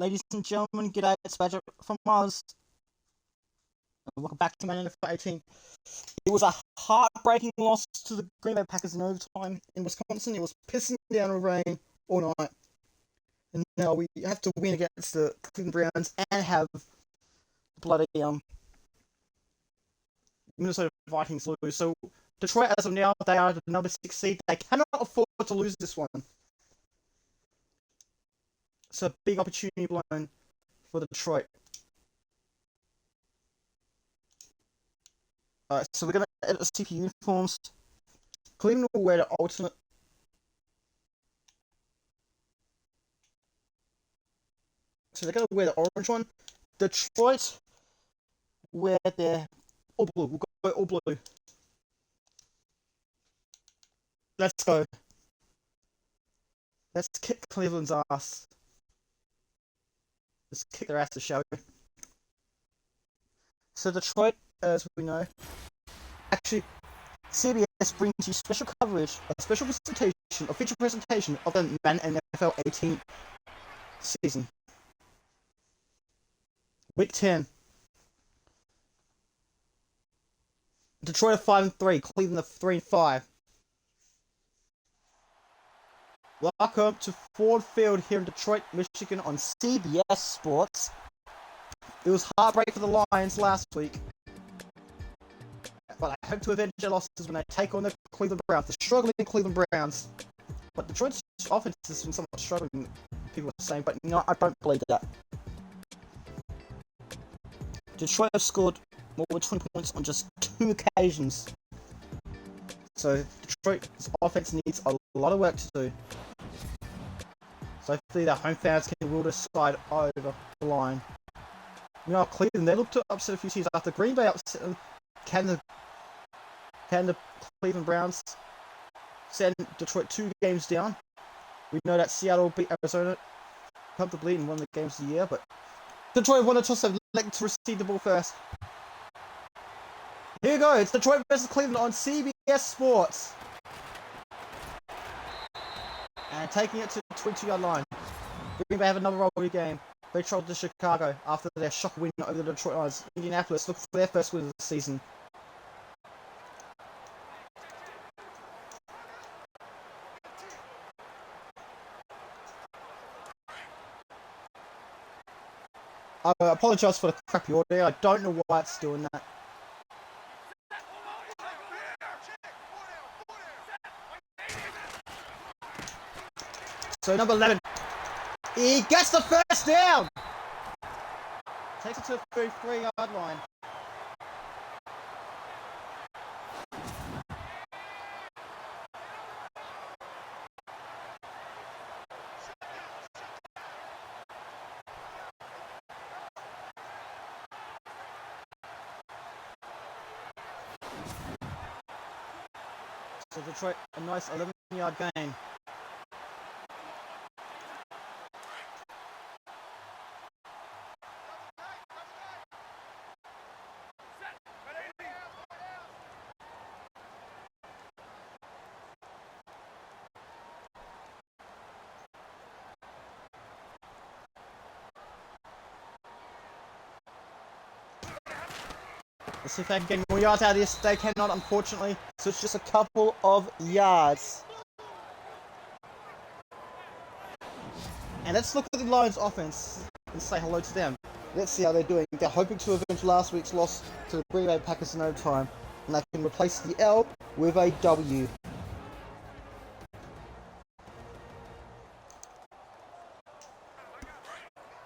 Ladies and gentlemen, g'day, it's Badger from Mars. Welcome back to Madden NFL 18. It was a heartbreaking loss to the Green Bay Packers in overtime in Wisconsin. It was pissing down with rain all night. And now we have to win against the Cleveland Browns and have bloody Minnesota Vikings lose. So Detroit, as of now, they are the number 6 seed. They cannot afford to lose this one. It's a big opportunity blown for Detroit. Alright, so we're going to edit the CP uniforms. Cleveland will wear the alternate. So they're going to wear the orange one. Detroit wear their all blue. We'll go all blue. Let's go. Let's kick Cleveland's ass. Let's kick their ass to show. So Detroit, as we know, actually, CBS brings you special coverage, a special presentation, a feature presentation of the Madden NFL 18 season. Week 10. Detroit are 5-3, Cleveland are 3-5. Welcome to Ford Field here in Detroit, Michigan on CBS Sports. It was heartbreak for the Lions last week, but I hope to avenge their losses when they take on the Cleveland Browns, the struggling Cleveland Browns. But Detroit's offense has been somewhat struggling, people are saying, but no, I don't believe that. Detroit have scored more than 20 points on just 2 occasions. So Detroit's offense needs a lot of work to do. So hopefully the home fans can rule this side over the line. You know, Cleveland, they looked to upset a few teams after Green Bay upset them. Can the Cleveland Browns send Detroit 2 games down? We know that Seattle beat Arizona comfortably in one of the games of the year, but Detroit won the toss, so like to receive the ball first. Here we go, it's Detroit versus Cleveland on CBS Sports. And taking it to the 22-yard line. Green Bay have another rivalry game. They traveled to Chicago after their shock win over the Detroit Lions. Indianapolis look for their first win of the season. I apologise for the crappy audio. I don't know why it's doing that. So number 11, he gets the first down! Takes it to the 33-yard line. So Detroit, a nice 11-yard gain. Let's see if they can get more yards out of this. They cannot, unfortunately. So it's just a couple of yards. And let's look at the Lions' offense and say hello to them. Let's see how they're doing. They're hoping to avenge last week's loss to the Green Bay Packers in overtime. And they can replace the L with a W.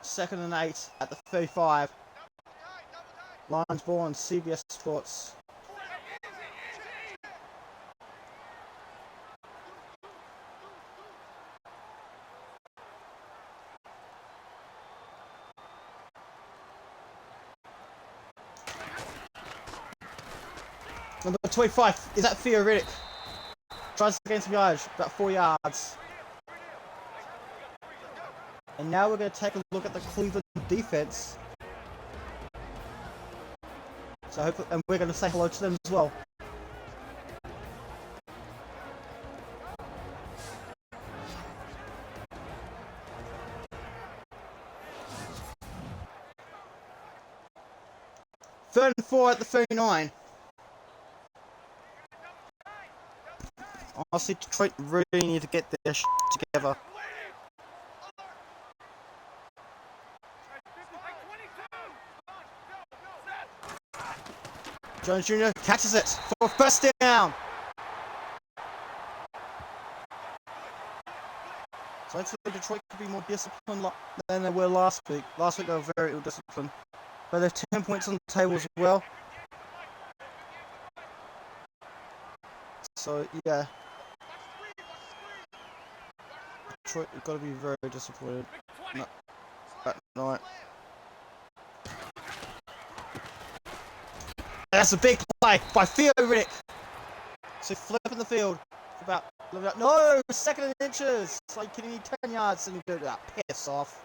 Second and 8 at the 35. Lions ball on CBS Sports. Number 25, is that theoretic? Tries to gain some yards, about 4 yards. And now we're going to take a look at the Cleveland defense. So hopefully, and we're going to say hello to them as well. Third and 4 at the 39. Honestly, Detroit really need to get their together. Jones Jr. catches it for a first down. So hopefully Detroit could be more disciplined than they were last week. Last week they were very ill-disciplined. But they're 10 points on the table as well. So, yeah. Detroit have got to be very disappointed that night. That's a big play by Theo Riddick. So flipping the field for about no, second and inches. It's like you need 10 yards and you do that. Piss off.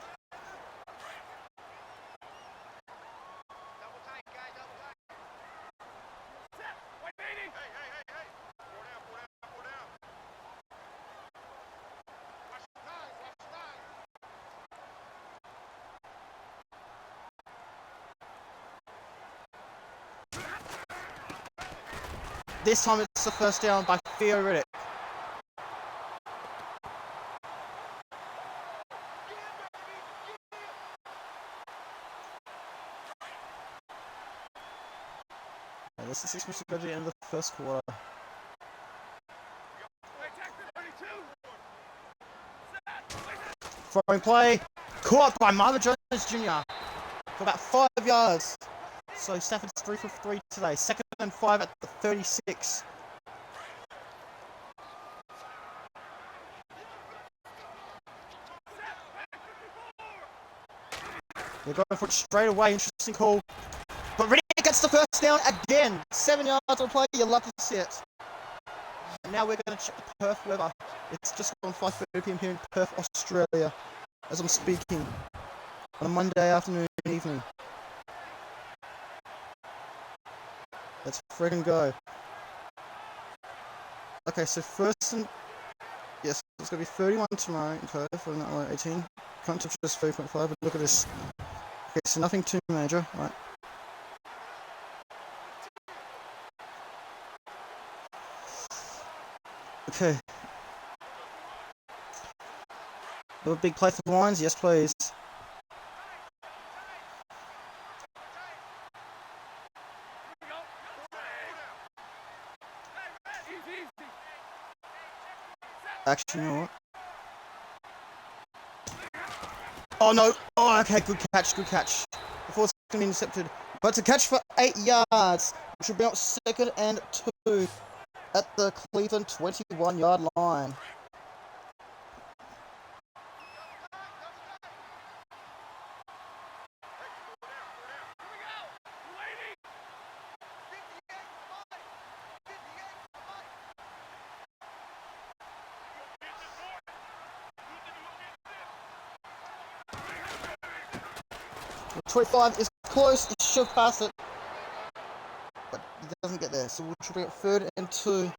This time it's the first down by Theo Riddick. This is 6 minutes to go to the end of the first quarter. Throwing play, caught by Marvin Jones Jr. for about 5 yards. So Stafford's 3 for 3 today. 2nd and 5 at the 36. They're going for it straight away. Interesting call. But Riddick gets the first down again. 7 yards on play. You love to see it. And now we're going to check the Perth weather. It's just on 5:30 p.m. here in Perth, Australia, as I'm speaking on a Monday afternoon evening. Let's friggin' go. Okay, so first and... Yes, it's going to be 31 tomorrow in Perth, or not 18. Current temperature is 3.5, but look at this. Okay, so nothing too major, right? Okay. A big play for the Lions? Yes, please. Actually, you know what? Oh no! Oh, okay, good catch, good catch. Before it's going to be intercepted. But to catch for 8 yards, which will be out 2nd and 2 at the Cleveland 21-yard line. The 25 is close, he should pass it, but he doesn't get there, so we'll be at 3rd and 2.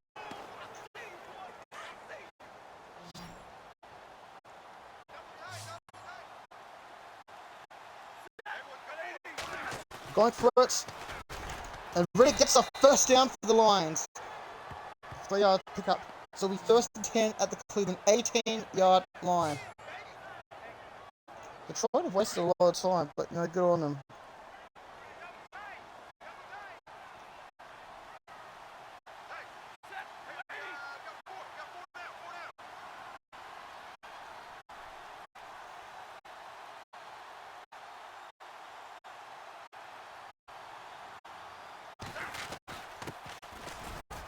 Going for it, and Riddick gets a first down for the Lions. 3-yard pickup, so we 1st and 10 at the Cleveland 18-yard line. Detroit have wasted a lot of time, but you know, good on them.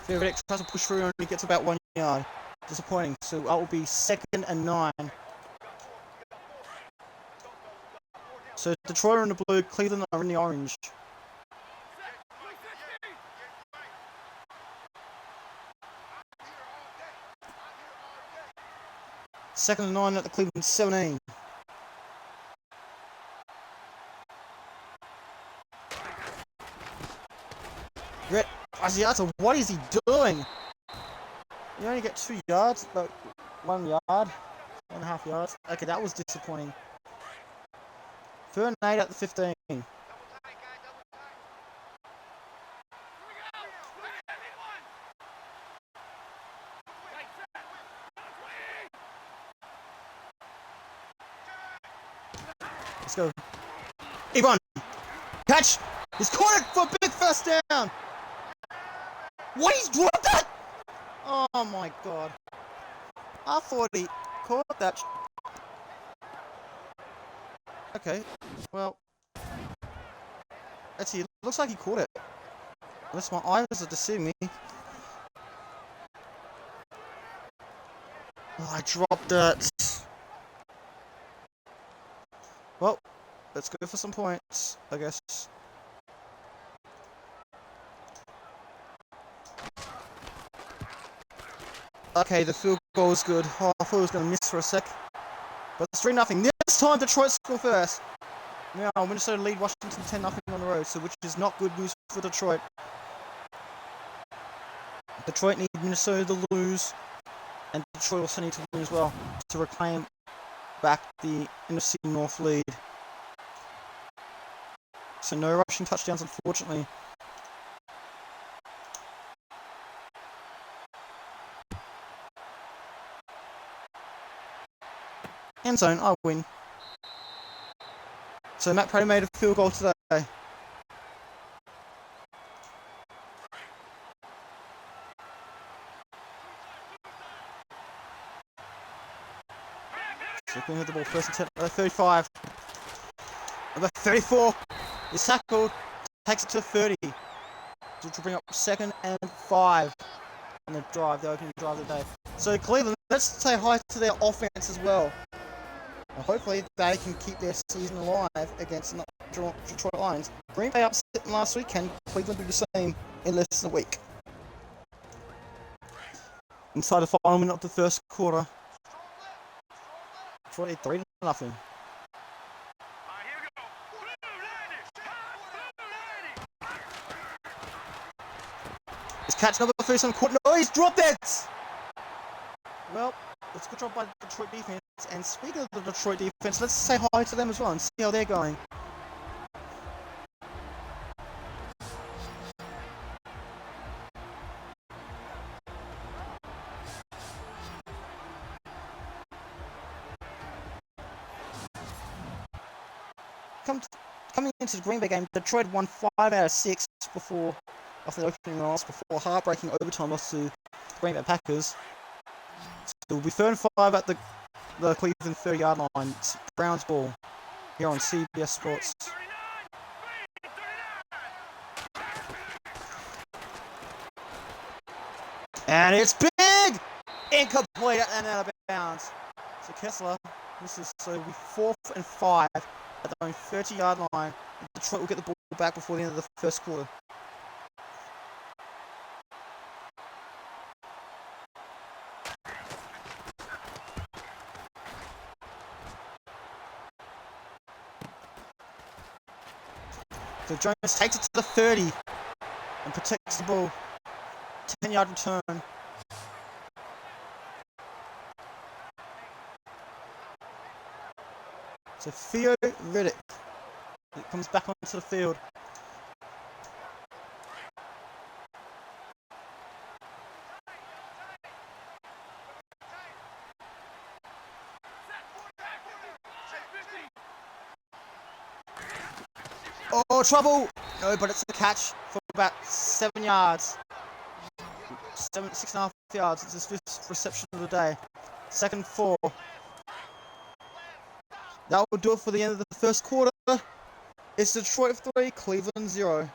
Riddick tries to push through and only gets about 1 yard. Disappointing, so that will be 2nd and 9. So Detroit are in the blue, Cleveland are in the orange. Second and 9 at the Cleveland 17. Brett Asiata, what is he doing? You only get 2 yards, but 1 yard, 1.5 yards. Okay, that was disappointing. 3rd and 8 at the 15. Let's go. Ebron! Catch! He's caught it for a big first down! What? He's dropped that? Oh my god. I thought he caught that. Okay, well. Let's see, it looks like he caught it. Unless my eyes are deceiving me. Oh, I dropped it. Well, let's go for some points, I guess. Okay, the field goal is good. Oh, I thought it was going to miss for a sec. But it's 3-0. This time Detroit score first. Now Minnesota lead Washington 10-0 on the road, so which is not good news for Detroit. Detroit need Minnesota to lose, and Detroit also need to lose as well to reclaim back the NFC North lead. So no rushing touchdowns, unfortunately. End zone, I win. So Matt Prater made a field goal today. So we have the ball first and 10, number 35. Number 34 is tackled, takes it to 30. To bring up 2nd and 5 on the drive, the opening drive of the day. So Cleveland, let's say hi to their offense as well. And hopefully they can keep their season alive against the Detroit Lions. Green Bay upset last weekend. Cleveland do the same in less than a week. Inside the final minute of the first quarter. Detroit 3-0. It's catch number 3, some quarter. Oh, he's dropped it! Well, it's a good job by the Detroit defense. And speaking of the Detroit defense, let's say hi to them as well and see how they're going. Coming into the Green Bay game, Detroit won 5 out of 6 after the opening loss, before a heartbreaking overtime loss to the Green Bay Packers. So it will be 3rd and 5 at the Cleveland 30-yard line. It's Browns ball here on CBS Sports. And it's big! Incomplete and out of bounds. So Kessler, this is so it'll be 4th and 5 at their own 30-yard line. Detroit will get the ball back before the end of the first quarter. So Jones takes it to the 30 and protects the ball. 10-yard return. So Theo Riddick comes back onto the field. Oh, trouble! No, but it's a catch for about 7 yards. 6.5 yards. It's his 5th reception of the day. 2nd and 4. That will do it for the end of the first quarter. It's Detroit 3, Cleveland 0.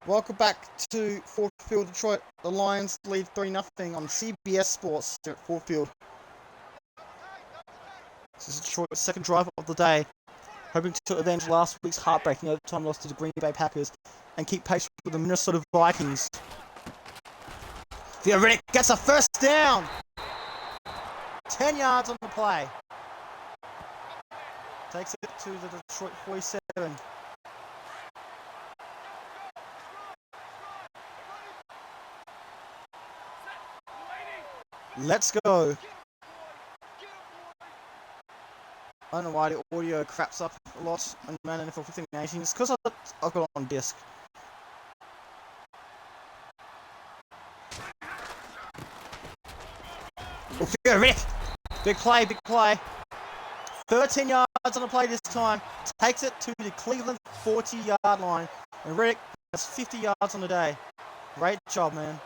Welcome back to Ford Field, Detroit. The Lions lead 3-0 on CBS Sports here at Ford Field. This is Detroit's 2nd drive of the day, hoping to avenge last week's heartbreaking overtime loss to the Green Bay Packers and keep pace with the Minnesota Vikings. Theo Riddick gets a first down! 10 yards on the play. Takes it to the Detroit 47. Let's go. I don't know why the audio craps up a lot on Madden NFL 15-18. It's because I've got it on disc. Oh, Theo Riddick Big play, big play. 13 yards on the play this time. Takes it to the Cleveland 40-yard line. And Riddick has 50 yards on the day. Great job, man.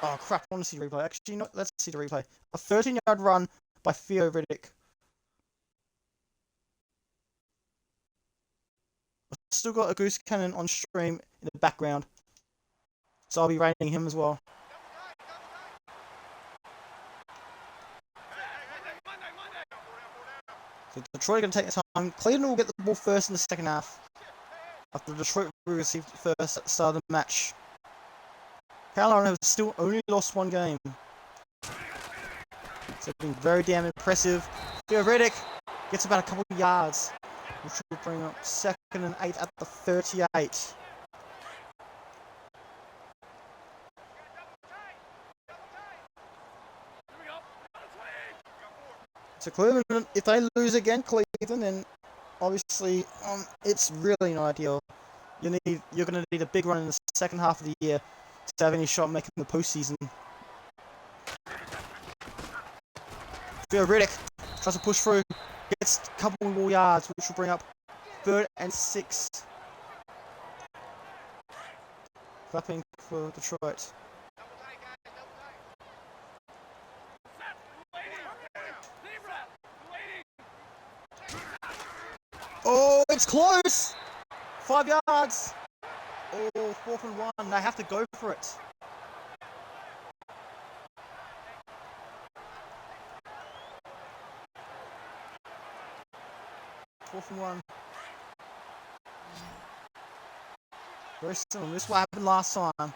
Oh, crap. I want to see the replay. Actually, no, let's see the replay. A 13-yard run by Theo Riddick. I've still got a Goose Cannon on stream in the background. So I'll be rating him as well. So Detroit are going to take their time. Cleveland will get the ball first in the second half. After Detroit received first at the start of the match. Carolina has still only lost one game. So it's been very damn impressive. Theo Riddick gets about a couple of yards, which will bring up 2nd and 8 at the 38. So Cleveland, if they lose again, Cleveland, then obviously it's really not ideal. You're going to need a big run in the second half of the year to have any shot making the postseason. Theo Riddick tries to push through, gets a couple more yards, which will bring up 3rd and 6. Clapping for Detroit. Oh, it's close! 5 yards! Oh, 4th and 1. They have to go for it. Fourth and 1. Very similar. This is what happened last time.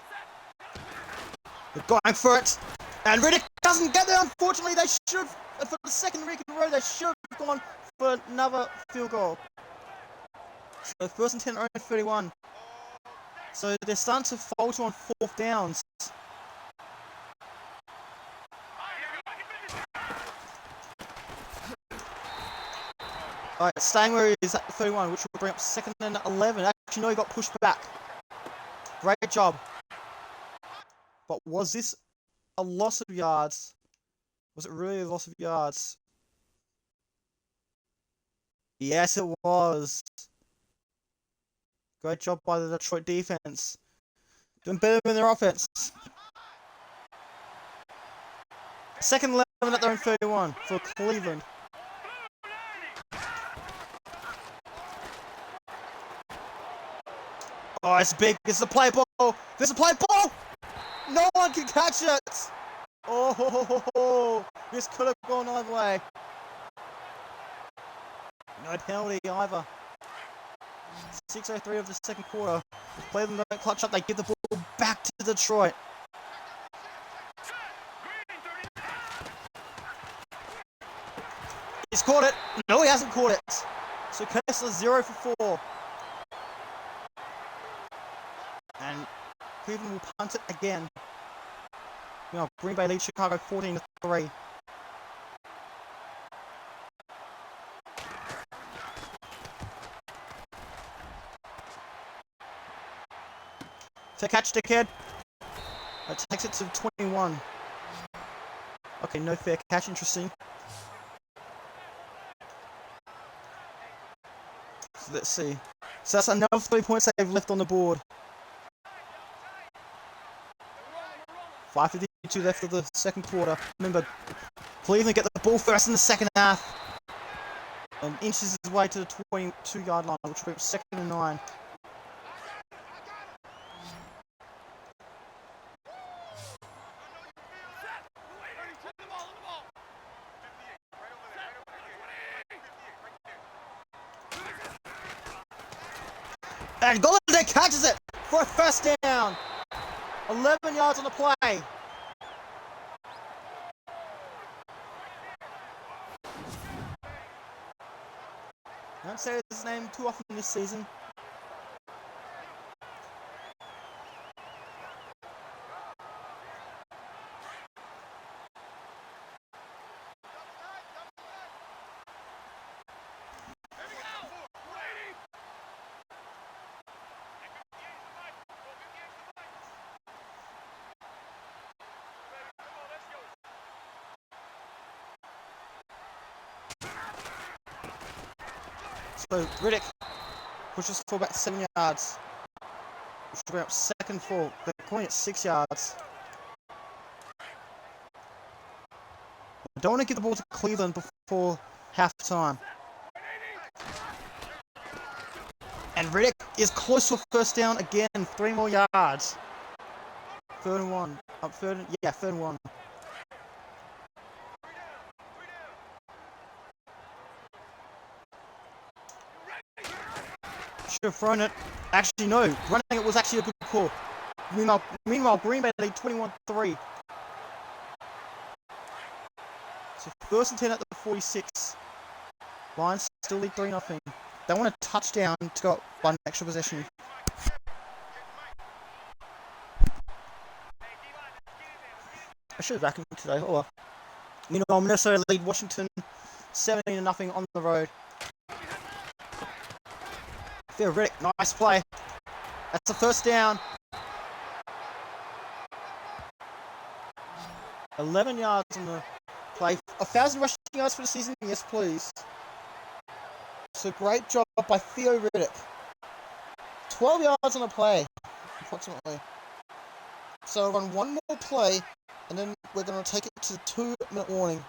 They're going for it. And Riddick doesn't get there. Unfortunately, they should, for the second week in a row, they should have gone for another field goal. So 1st and 10, only 31. So they're starting to falter on 4th downs. Alright, staying where he is at 31, which will bring up 2nd and 11. Actually, no, he got pushed back. Great job. But was this a loss of yards? Was it really a loss of yards? Yes, it was. Great job by the Detroit defense. Doing better than their offense. 2nd and 11 at their own 31 for Cleveland. Oh, it's big. It's a play ball. There's a play ball. No one can catch it. Oh, this could have gone either way. No penalty either. 6:03 of the second quarter. If Cleveland don't clutch up, they give the ball back to Detroit. He's caught it. No, he hasn't caught it. So Kessler 0 for 4. And Cleveland will punt it again. Green Bay leads Chicago 14-3. Fair catch, dickhead. That takes it to 21. Okay, no fair catch. Interesting. So let's see. So that's another 3 points they've left on the board. 5:52 left of the second quarter. Remember, Cleveland get the ball first in the second half. And inches his way to the 22-yard line, which will be 2nd and 9. And Golladay catches it for a 1st down. 11 yards on the play. I don't say his name too often this season. So Riddick pushes for about 7 yards. Which will bring up second full. They're calling it 6 yards. I don't want to give the ball to Cleveland before halftime. And Riddick is close to a first down again. 3 more yards. 3rd and 1. Third and 1. Should have thrown it. Actually, no. Running it was actually a good call. Meanwhile, Green Bay lead 21-3. So 1st and 10 at the 46. Lions still lead 3-0. They want a touchdown to go up by an extra possession. I should have vacuumed today. Oh well. Meanwhile, Minnesota lead Washington 17-0 on the road. Phil Riddick, nice play. That's the first down. 11 yards on the play. 1,000 rushing yards for the season? Yes, please. So great job by Theo Riddick. 12 yards on the play, approximately. So I'll run one more play, and then we're going to take it to the 2-minute warning.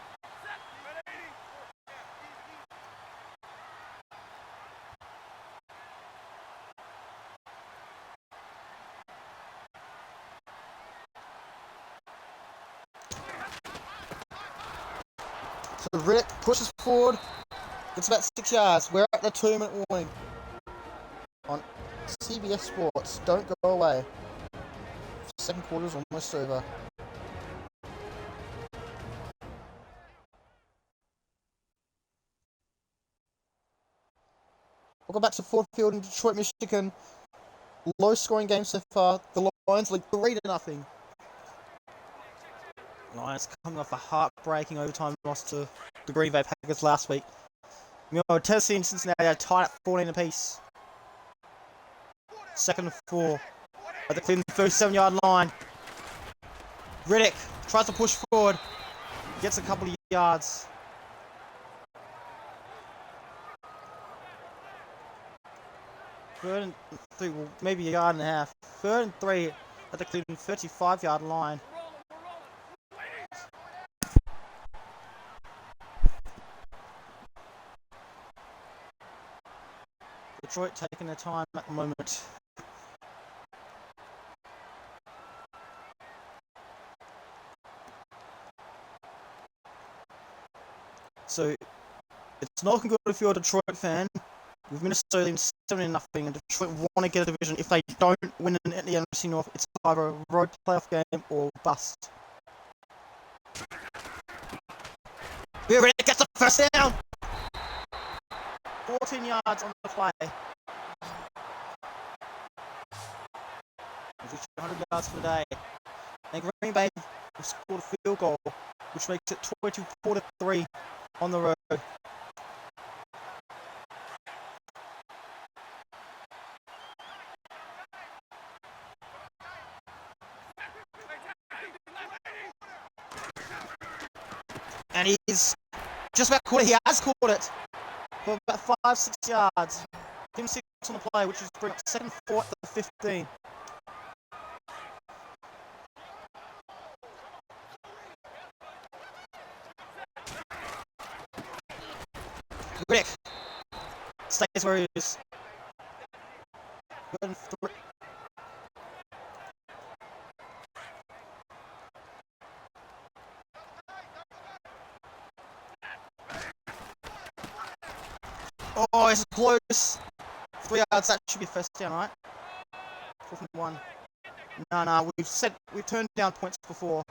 So Riddick pushes forward. It's about 6 yards. We're at the 2-minute warning. On CBS Sports. Don't go away. Second quarter's almost over. Welcome back to Ford Field in Detroit, Michigan. Low scoring game so far. The Lions lead 3-0. Lions coming off a heartbreaking overtime loss to the Green Bay Packers last week. Meanwhile, Tennessee and Cincinnati are tied at 14 apiece. 2nd and 4 at the Cleveland 37-yard line. Riddick tries to push forward. Gets a couple of yards. Third and 3, well, maybe a yard and a half. 3rd and 3 at the Cleveland 35-yard line. Detroit taking their time at the moment. So, it's not looking good if you're a Detroit fan. With Minnesota leading 7-0, and Detroit want to get a division. If they don't win in the NFC North, it's either a road playoff game or bust. Riddick gets the first down! 14 yards on the play. He's reached 100 yards for the day. And Green Bay have scored a field goal, which makes it 24-3 on the road. And he's just about caught it. He has caught it for about 5-6 yards. Give him 6 on the play, which is bring up 2nd and 4 at the 15. Riddick stays where he is. 3rd and 3. Oh, it's close. 3 yards, that should be first down, right? 4th and 1. No, we've turned down points before.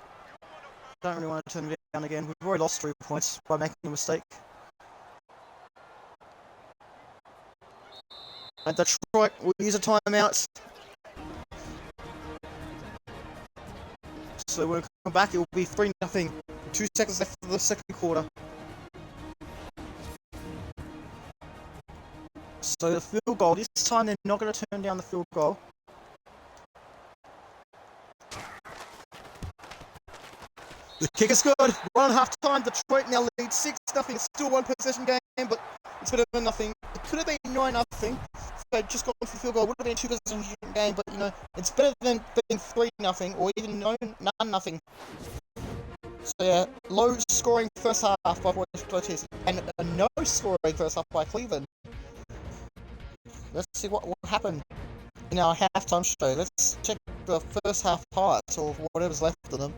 Don't really want to turn them down again. We've already lost 3 points by making a mistake. And Detroit will use a timeout. So when we come back, it will be 3-0. 2 seconds left of the second quarter. So the field goal, this time they're not going to turn down the field goal. The kick is good. We're on halftime. Detroit now leads 6-0. It's still one possession game, but it's better than nothing. could have been 9-0. If they just gone for field goal, it would have been a 2-possession game. But you know, it's better than being 3-0 or even 9-0. So yeah, low scoring first half by both teams, and a no scoring first half by Cleveland. Let's see what will happen in our halftime show. Let's check the first half highlights or whatever's left of them.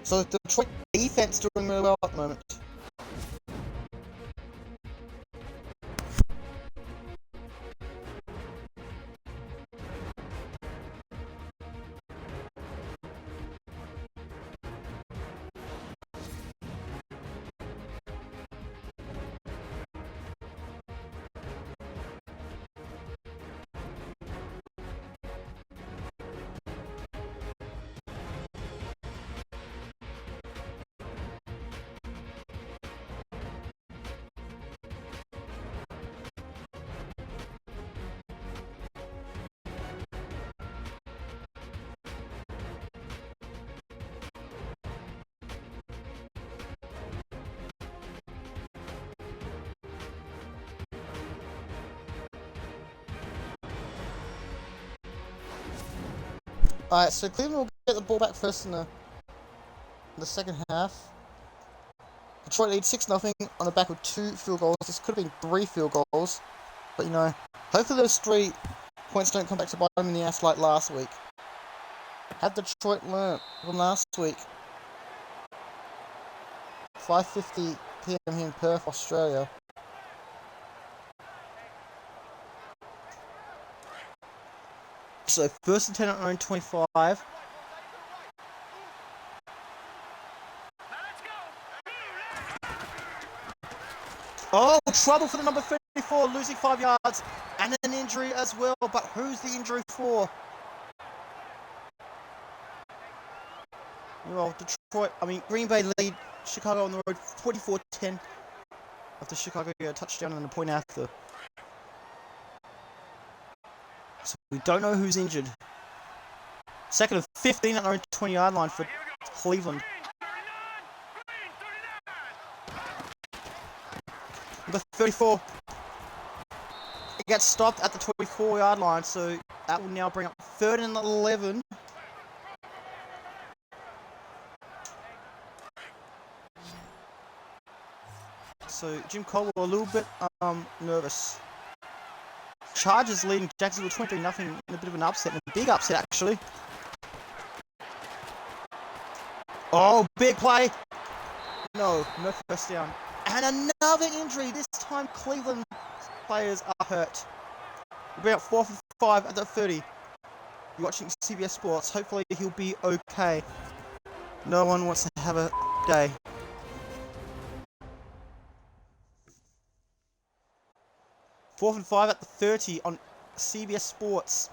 So the Detroit defense doing really well at the moment. Alright, so Cleveland will get the ball back first in the second half. Detroit leads 6-0 on the back of 2 field goals. This could have been 3 field goals. But you know, hopefully those 3 points don't come back to bite them in the ass like last week. Had Detroit learnt from last week? 5:50 PM here in Perth, Australia. So first and 10 at their own 25. Oh, trouble for the number 34, losing 5 yards and an injury as well. But who's the injury for? Well, Green Bay lead Chicago on the road 24-10 after Chicago got a touchdown and a point after. So we don't know who's injured. Second and 15 at their own 20-yard line for Cleveland. Number 34. It gets stopped at the 24-yard line, so that will now bring up 3rd and 11. So Jim Caldwell a little bit nervous. Chargers leading Jacksonville 23-0 in a bit of an upset, a big upset actually. Oh, big play! No first down. And another injury, this time Cleveland players are hurt. We'll be out 4 for 5 at the 30. You're watching CBS Sports, hopefully he'll be okay. No one wants to have a day. Fourth and 5 at the 30 on CBS Sports.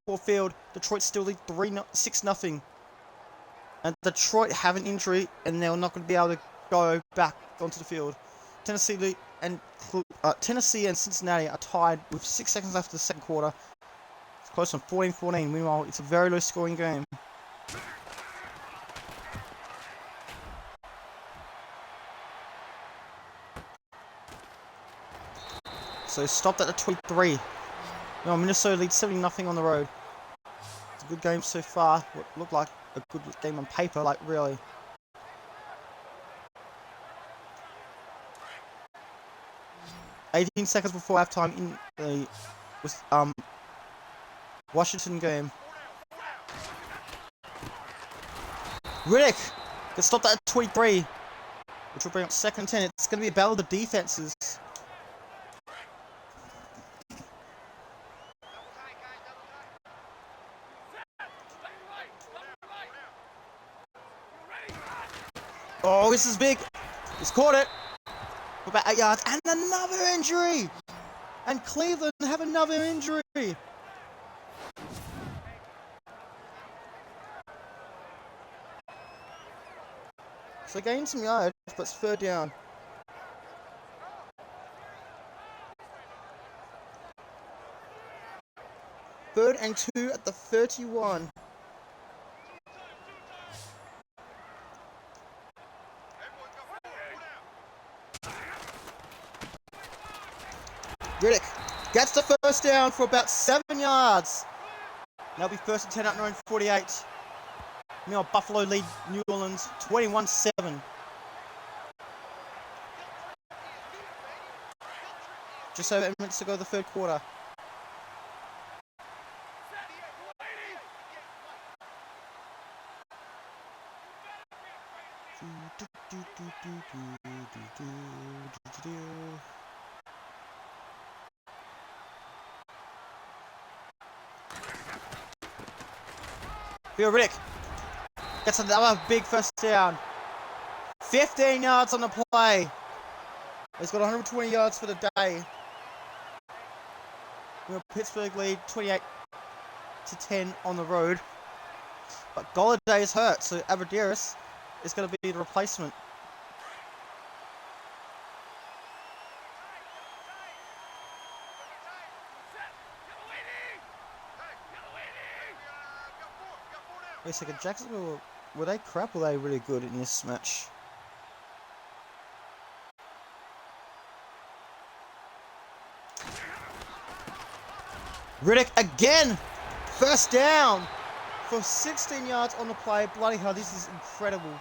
Full field, Detroit still lead 6-0. And Detroit have an injury and they're not going to be able to go back onto the field. Tennessee and Cincinnati are tied with 6 seconds left of the second quarter. It's close on 14-14. Meanwhile, it's a very low scoring game. So stopped at the 23. No, Minnesota leads 70-0 on the road. It's a good game so far. What looked like a good game on paper, like really. "18 seconds before halftime in the Washington game. Riddick gets stopped at 23, which will bring up 2nd and 10. It's going to be a battle of the defenses. Oh, this is big. He's caught it. For about 8 yards. And another injury. And Cleveland have another injury. So gain some yards, but it's 3rd down. Third and 2 at the 31. Riddick gets the first down for about 7 yards. That'll be first and 10 at 9:48. Meanwhile, Buffalo lead New Orleans 21-7. Just over 8 minutes to go the third quarter. Bill Riddick gets another big first down. 15 yards on the play. He's got 120 yards for the day. Pittsburgh lead 28-10 on the road. But Golladay is hurt, so Abadiris is going to be the replacement. Wait a second, Jacksonville, were they crap or were they really good in this match? Riddick again! First down! For 16 yards on the play. Bloody hell, this is incredible.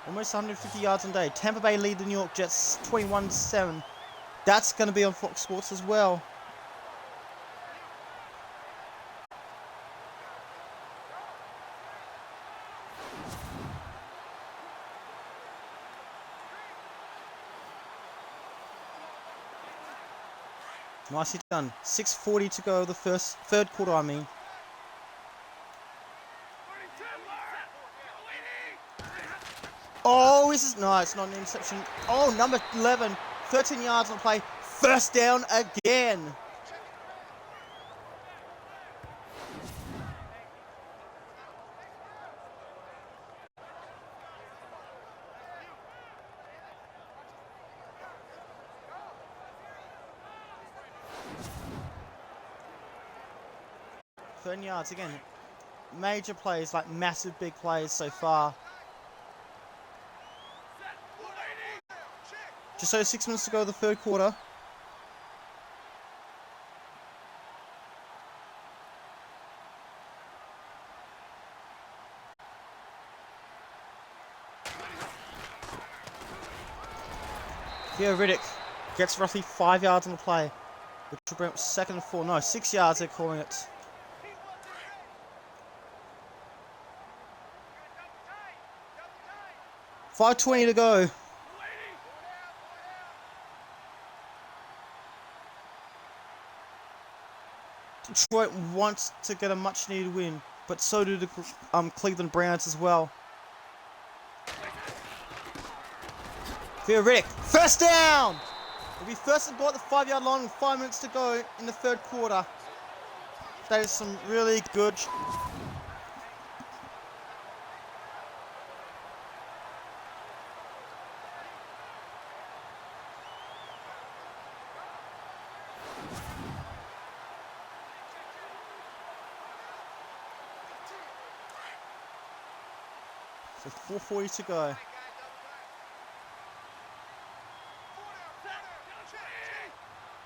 Almost 150 yards on day. Tampa Bay lead the New York Jets 21-7. That's going to be on Fox Sports as well. Nicely done. 6:40 to go, the third quarter, I mean. Oh, this is nice. Not an interception. Oh, number 11. 13 yards on the play. First down again. Yards again. Major plays, like massive big plays so far. Just over 6 minutes to go the third quarter. Theo Riddick gets roughly 5 yards on the play, which will bring up second and 4. No, 6 yards they're calling it. 5:20 to go. Detroit wants to get a much-needed win, but so do the Cleveland Browns as well. Theo Riddick, first down! It'll be first and goal at the 5-yard line with 5 minutes to go in the third quarter. That is some really good. So 4:40 to go.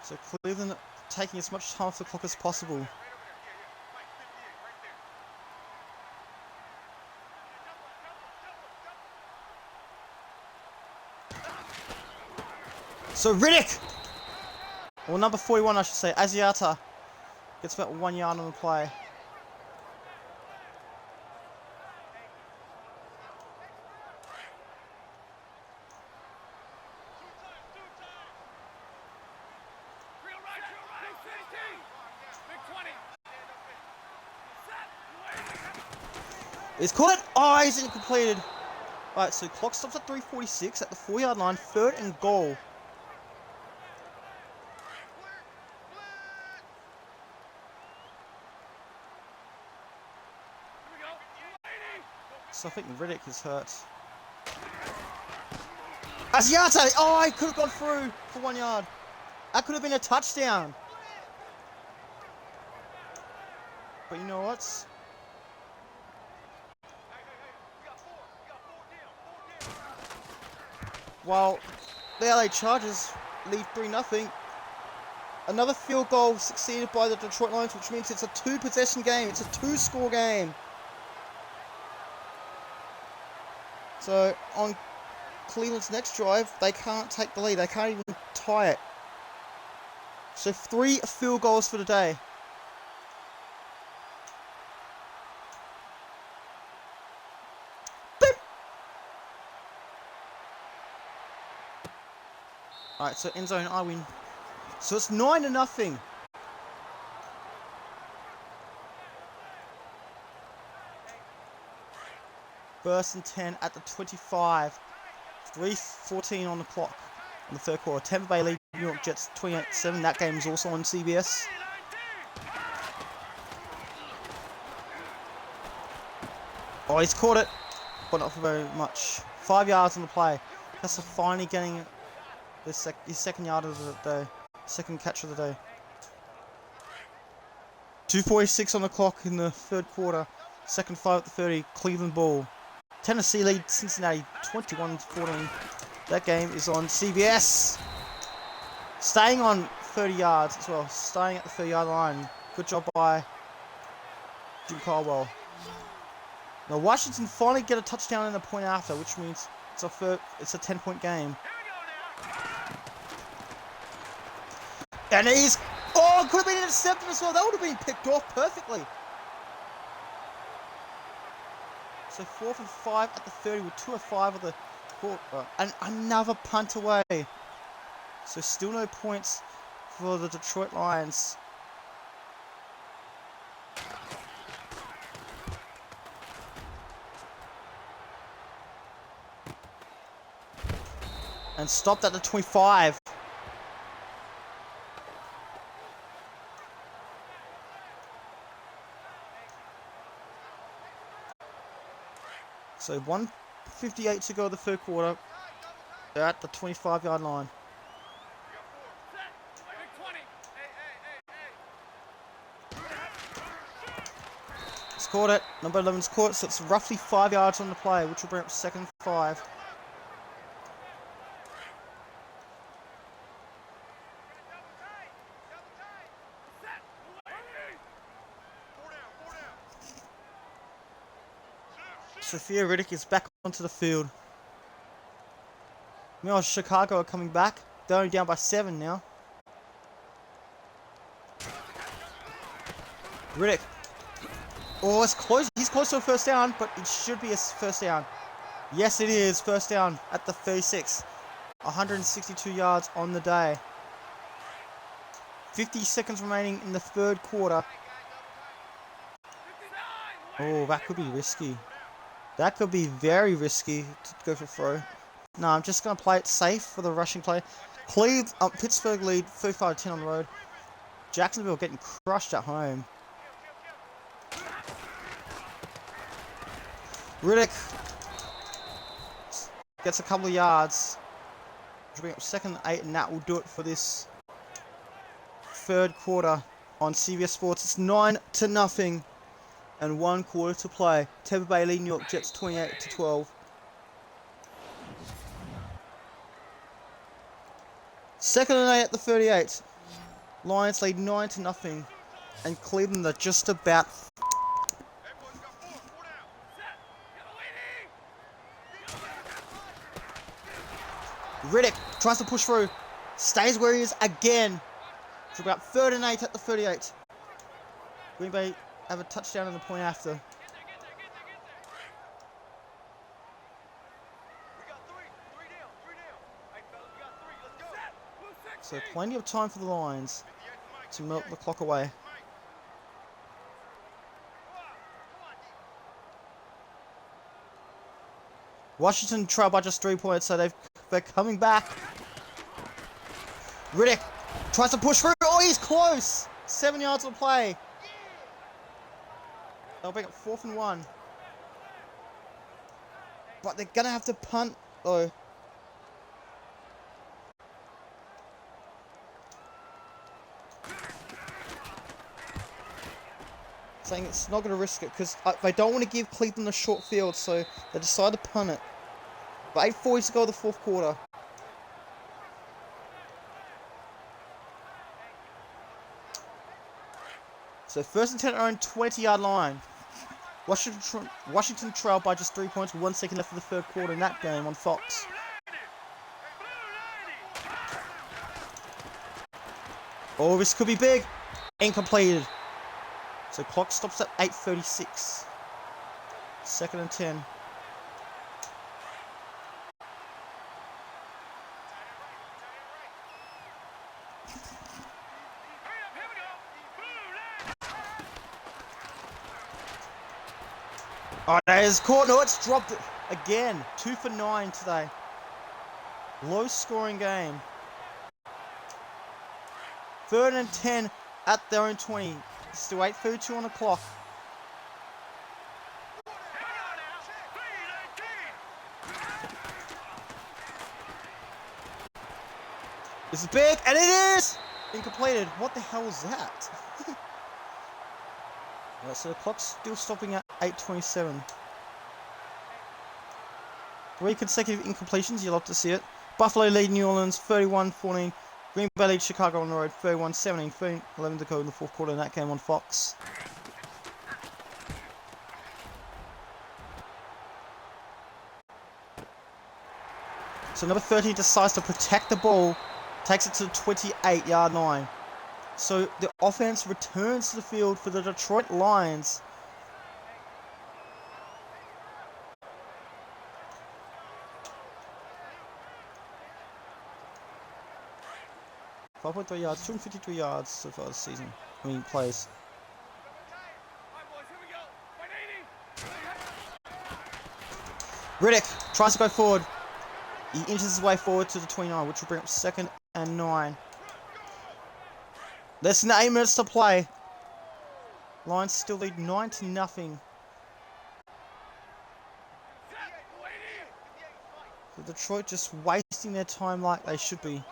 So Cleveland taking as much time off the clock as possible. So Riddick, or number 41 I should say, Asiata, gets about 1 yard on the play. He's caught it! Oh, he's incompleted. Alright, so clock stops at 3:46 at the 4-yard line, third and goal. So I think Riddick is hurt. Asiata! Oh, he could have gone through for 1 yard. That could have been a touchdown. But you know what? While the LA Chargers lead 3-0, Another field goal succeeded by the Detroit Lions, which means it's a 2-possession game. It's a 2-score game. So on Cleveland's next drive, they can't take the lead. They can't even tie it. So 3 field goals for the day. Beep. Alright, so end zone, I win. So it's 9-0. First and 10 at the 25. 3:14 on the clock in the third quarter. Tampa Bay lead New York Jets 28-7. That game is also on CBS. Oh, he's caught it, but not for very much. 5 yards on the play. That's finally getting his second yard of the day. Second catch of the day. 2:46 on the clock in the third quarter. Second 5 at the 30. Cleveland ball. Tennessee lead Cincinnati 21-14. That game is on CBS. Staying on 30 yards as well. Staying at the 30-yard line. Good job by Jim Caldwell. Now Washington finally get a touchdown and a point after, which means it's a 10-point game. And he's... Oh, could have been intercepted as well. That would have been picked off perfectly. So 4th and 5 at the 30 with 2 of 5 of the quarter. And another punt away. So still no points for the Detroit Lions. And stopped at the 25. So 1:58 to go the third quarter. They're at the 25-yard line. He's caught it. Number 11's caught it, so it's roughly 5 yards on the play, which will bring up second 5. Sophia Riddick is back onto the field. Meanwhile, Chicago are coming back. They're only down by 7 now. Riddick. Oh, it's close. He's close to a first down, but it should be a first down. Yes, it is. First down at the 36. 162 yards on the day. 50 seconds remaining in the third quarter. Oh, that could be risky. That could be very risky to go for a throw. No, I'm just going to play it safe for the rushing play. Pittsburgh lead 35-10 on the road. Jacksonville getting crushed at home. Riddick gets a couple of yards. Bring up second and 8, and that will do it for this third quarter on CBS Sports. It's 9-0. And 1 quarter to play. Tampa Bay lead New York Jets 28-12. Second and 8 at the 38. Lions lead 9-0. And Cleveland are just about... Riddick tries to push through. Stays where he is again. It's about 3rd and 8 at the 38. Green Bay have a touchdown and the point after. So plenty of time for the Lions to melt the clock away. Washington trail by just 3 points, so they're coming back. Riddick tries to push through. Oh, he's close. 7 yards on play. They'll bring up 4th and 1. But they're going to have to punt, though. Saying it's not going to risk it, because they don't want to give Cleveland a short field, so they decide to punt it. But 8:40 to go the fourth quarter. So first and 10 at their own 20-yard line. Washington trail by just 3 points, 1 second left of the third quarter in that game on Fox. Oh, this could be big. Incompleted. So clock stops at 8:36. Second and 10. Oh, that is caught. No, it's dropped again. 2 for 9 today. Low scoring game. Third and 10 at their own 20. Still 8:32 on the clock. This is big, and it is! Incompleted. What the hell was that? Right, so the clock's still stopping at 8:27. 3 consecutive incompletions, you'll love to see it. Buffalo lead New Orleans 31-14. Green Bay lead Chicago on the road 31-17. 3:11 to go in the fourth quarter in that game on Fox. So number 13 decides to protect the ball, takes it to the 28-yard line. So the offense returns to the field for the Detroit Lions. .3 yards, 253 yards so far this season. Plays. Riddick tries to go forward. He inches his way forward to the 29, which will bring up 2nd and 9. Less than 8 minutes to play. Lions still lead 9-0. So Detroit just wasting their time like they should be.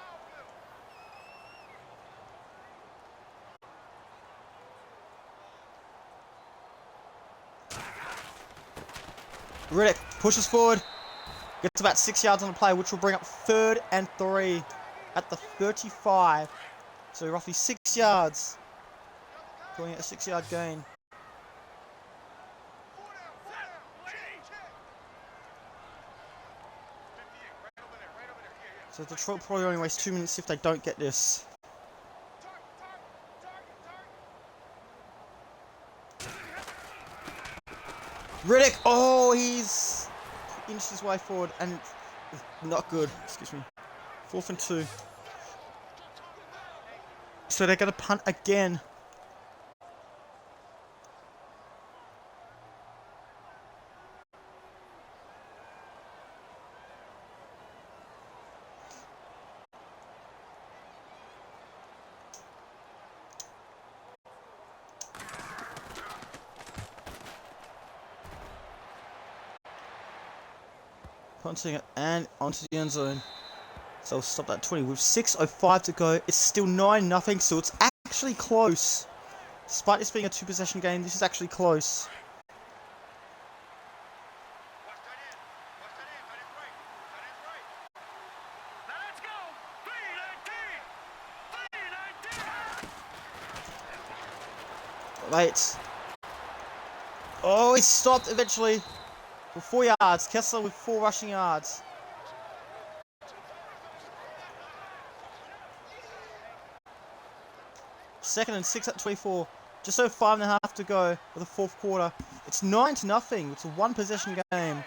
Riddick pushes forward. Gets about 6 yards on the play, which will bring up 3rd and 3 at the 35. So roughly 6 yards. Calling it a 6-yard gain. So Detroit probably only wastes 2 minutes if they don't get this. Riddick, oh, he's inched his way forward and it's not good. Excuse me. 4th and 2. So they're going to punt again. Punting it and onto the end zone. So we'll stop that 20 with 6:05 to go. It's still 9-0, so it's actually close. Despite this being a 2-possession game, this is actually close. Wait. Oh, he stopped eventually. For 4 yards. Kessler with 4 rushing yards. Second and 6 at 24. Just over 5.5 to go for the fourth quarter. It's 9-0. It's a 1-possession game.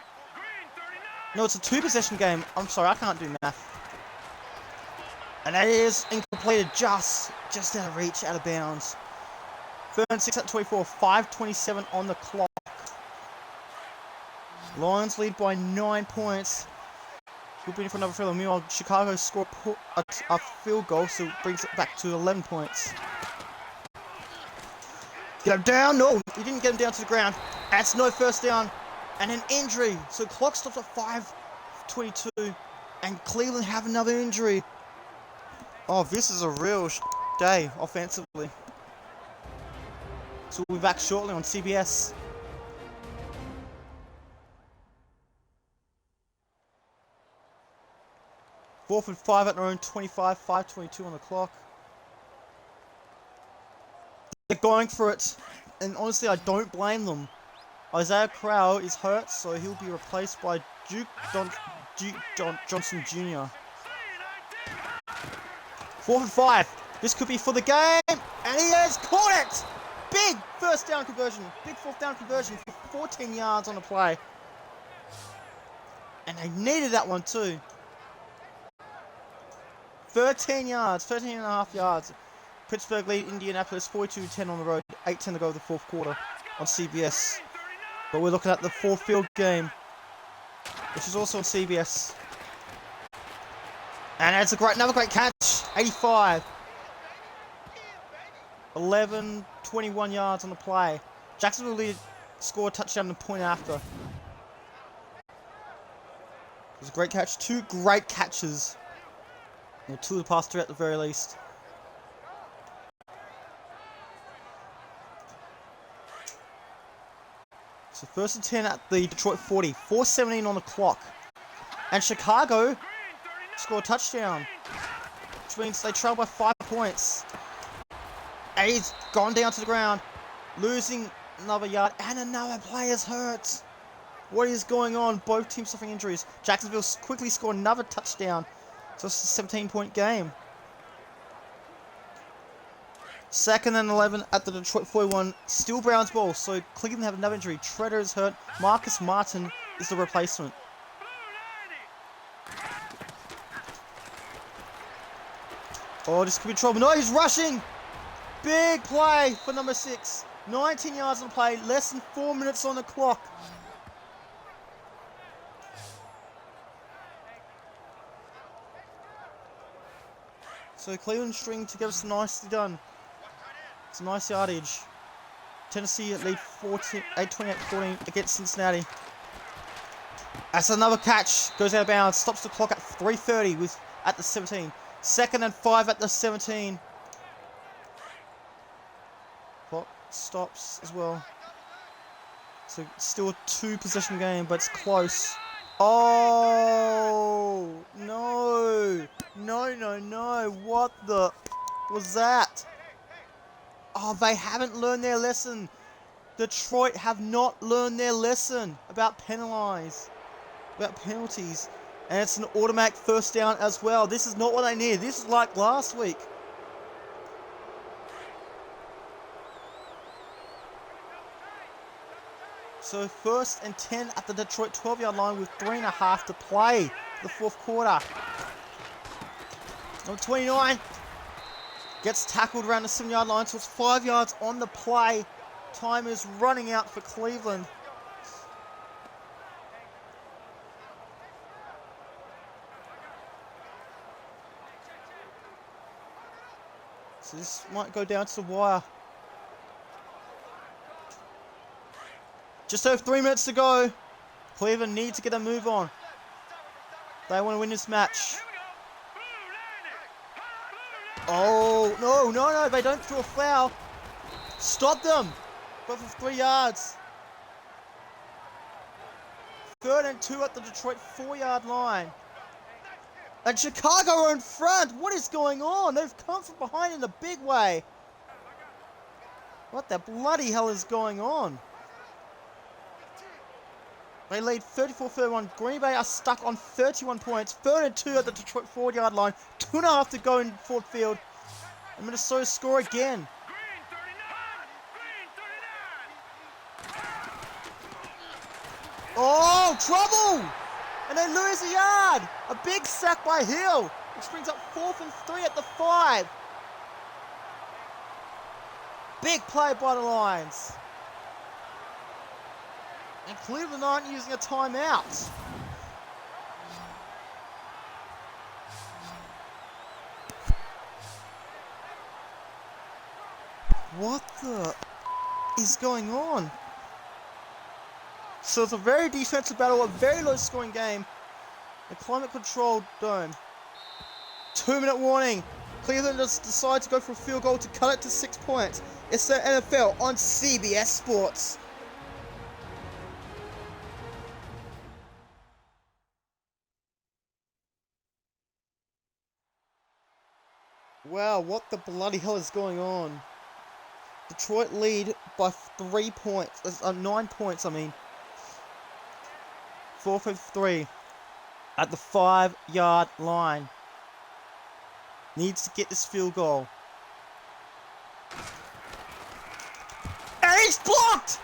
No, it's a 2-possession game. I'm sorry, I can't do math. And that is incompleted, just out of reach, out of bounds. 3rd and 6 at 24. 5:27 on the clock. Lions lead by 9 points. We'll be in for another field. Meanwhile, Chicago scored a field goal, so it brings it back to 11 points. Get him down. No, he didn't get him down to the ground. That's no first down. And an injury. So clock stops at 5:22. And Cleveland have another injury. Oh, this is a real day offensively. So we'll be back shortly on CBS. Fourth and 5 at their own 25, 5:22 on the clock. They're going for it. And honestly, I don't blame them. Isaiah Crowell is hurt, so he'll be replaced by Duke Johnson Jr. 4th and 5. This could be for the game. And he has caught it! Big first down conversion. Big 4th down conversion for 14 yards on the play. And they needed that one too. 13 yards, 13 and a half yards. Pittsburgh lead Indianapolis 42-10 on the road. 8:10 to go the 4th quarter on CBS. But we're looking at the 4th field game, which is also on CBS. And it's another great catch. 85. 21 yards on the play. Jacksonville lead, scored a touchdown and a point after. It was a great catch. 2 great catches. Or 2 of the past 3 at the very least. So 1st and 10 at the Detroit 40. 4:17 on the clock. And Chicago scored a touchdown, which means they trail by 5 points. And he's gone down to the ground, losing another yard, and another player's hurt. What is going on? Both teams suffering injuries. Jacksonville quickly scored another touchdown, so it's a 17-point game. 2nd and 11 at the Detroit 41. Still Browns ball, so Cleveland have another injury. Treader is hurt. Marcus Martin is the replacement. Oh, this could be trouble. No, he's rushing. Big play for number 6. 19 yards on the play. Less than 4 minutes on the clock. So Cleveland string together some nicely done. It's a nice yardage. Tennessee lead 28-14 against Cincinnati. That's another catch. Goes out of bounds. Stops the clock at 3:30 with at the 17. 2nd and 5 at the 17. Clock stops as well. So still a 2-possession game, but it's close. Oh no! No! What the was that? Oh, they haven't learned their lesson. Detroit have not learned their lesson about penalties. And it's an automatic 1st down as well. This is not what I need. This is like last week. So 1st and 10 at the Detroit 12-yard line with 3.5 to play the 4th quarter. Number 29 gets tackled around the 7-yard line, so it's 5 yards on the play. Time is running out for Cleveland. So this might go down to the wire. Just over 3 minutes to go. Cleveland need to get a move on. They want to win this match. Oh, no, they don't throw a foul. Stop them. Go for 3 yards. 3rd and 2 at the Detroit 4-yard line. And Chicago are in front. What is going on? They've come from behind in a big way. What the bloody hell is going on? They lead 34-31. Green Bay are stuck on 31 points. 3rd and 2 at the Detroit 4-yard line. 2.5 to go in Ford Field. And Minnesota score again. Oh, trouble! And they lose a yard. A big sack by Hill, which brings up 4th and 3 at the 5. Big play by the Lions. And Cleveland aren't using a timeout. What the is going on? So it's a very defensive battle, a very low scoring game. A climate controlled dome. 2-minute warning. Cleveland just decides to go for a field goal to cut it to 6 points. It's the NFL on CBS Sports. Wow, what the bloody hell is going on? Detroit lead by 3 points. 9 points, I mean. 4-3 at the 5-yard line. Needs to get this field goal. And he's blocked!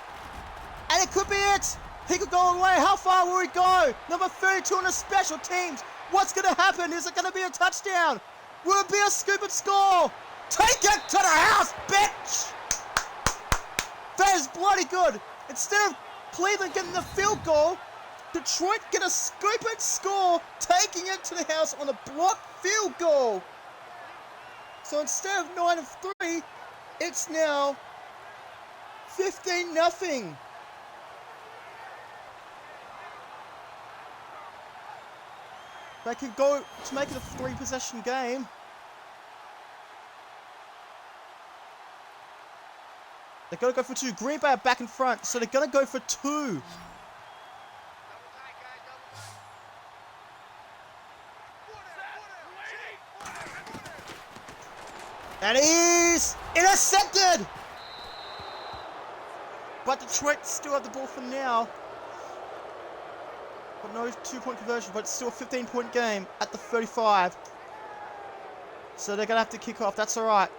And it could be it! He could go away. How far will he go? Number 32 on the special teams. What's going to happen? Is it going to be a touchdown? Will it be a scoop and score? Take it to the house, bitch! That is bloody good. Instead of Cleveland getting the field goal, Detroit get a scoop and score, taking it to the house on a blocked field goal. So instead of 9-3, it's now 15-0. They could go to make it a 3-possession game. They're going to go for 2. Green Bay are back in front, so they're going to go for 2. And he's intercepted! But Detroit still have the ball for now. But no 2-point conversion, but it's still a 15-point game at the 35. So they're going to have to kick off. That's alright.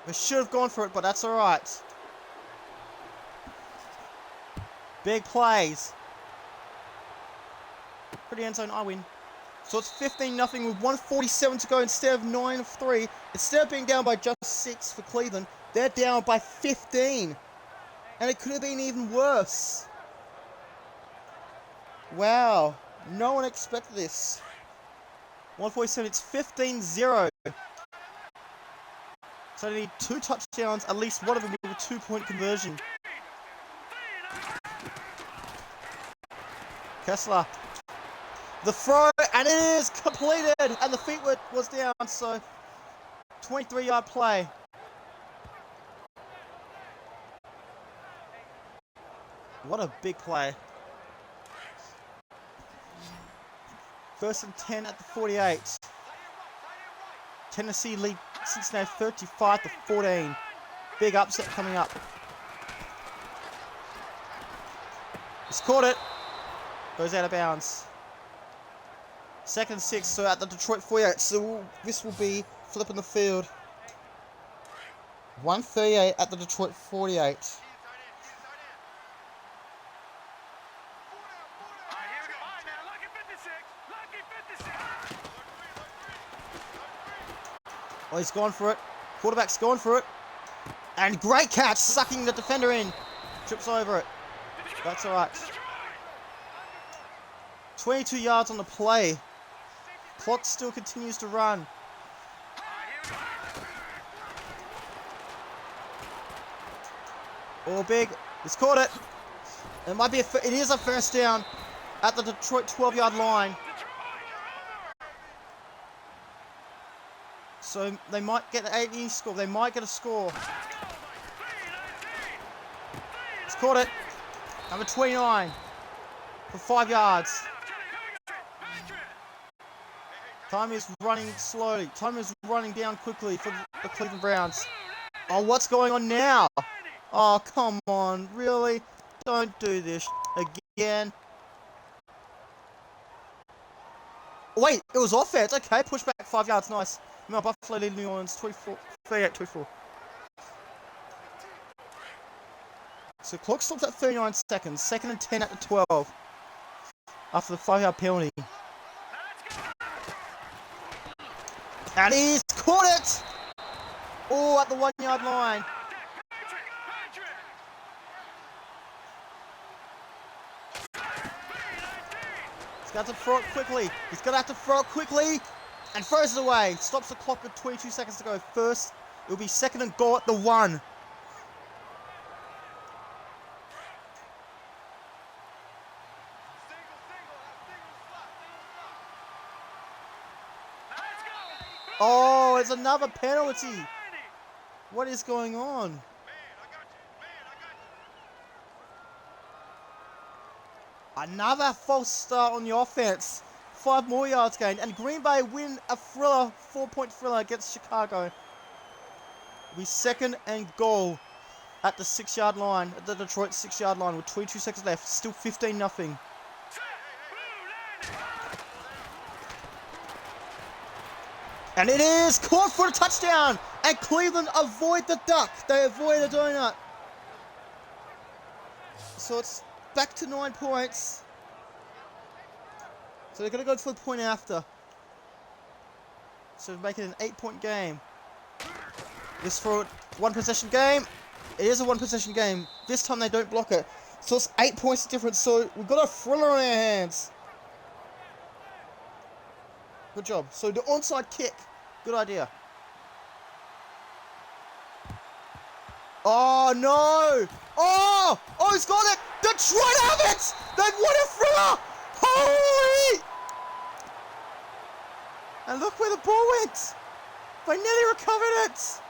They should have gone for it, but that's alright. Big plays. Pretty end zone, I win. So it's 15-0 with 1:47 to go instead of 9-3. Instead of being down by just 6 for Cleveland, they're down by 15. And it could have been even worse. Wow. No one expected this. 1:47, it's 15-0. So they need 2 touchdowns, at least one of them with a 2-point conversion. Kessler. The throw, and it is completed! And the feet was down, so 23-yard play. What a big play. 1st and 10 at the 48. Tennessee lead Cincinnati 35-14. Big upset coming up. He's caught it. Goes out of bounds. 2nd and 6, so at the Detroit 48. So this will be flipping the field. 1:38 at the Detroit 48. Oh, he's gone for it. Quarterback's gone for it. And great catch, sucking the defender in. Trips over it. That's alright. 22 yards on the play. Clock still continues to run. Oh, big. He's caught it. It might be it is a first down at the Detroit 12-yard line. So they might get an score. They might get a score. He's caught it. Number 29 for 5 yards. Time is running slowly. Time is running down quickly for the Cleveland Browns. Oh, what's going on now? Oh, come on. Really? Don't do this again. Wait, it was offense. Okay, push back 5 yards. Nice. No, Buffalo lead New Orleans 38-24. So clock stops at 39 seconds. 2nd and 10 at the 12. After the 5-yard penalty. And he's caught it! Oh, at the 1-yard line. He's got to throw it quickly. He's going to have to throw it quickly. And throws it away. Stops the clock with 22 seconds to go. First, it will be 2nd and goal at the 1. Oh, it's another penalty. What is going on? Another false start on the offense. 5 more yards gained. And Green Bay win a thriller, 4-point thriller against Chicago. be second and goal at the 6-yard line, at the Detroit 6-yard line with 22 seconds left. Still 15-0. And it is caught for a touchdown. And Cleveland avoid the duck. They avoid a donut. So it's back to 9 points. So they're going to go for the point after. So make it an 8-point game. This for a 1-possession game. It is a 1-possession game. This time they don't block it. So it's 8 points difference. So we've got a thriller on our hands. Good job. So the onside kick. Good idea. Oh no! Oh! Oh, he's got it! Detroit have it! They've won a thriller! Holy! And look where the ball went! They nearly recovered it!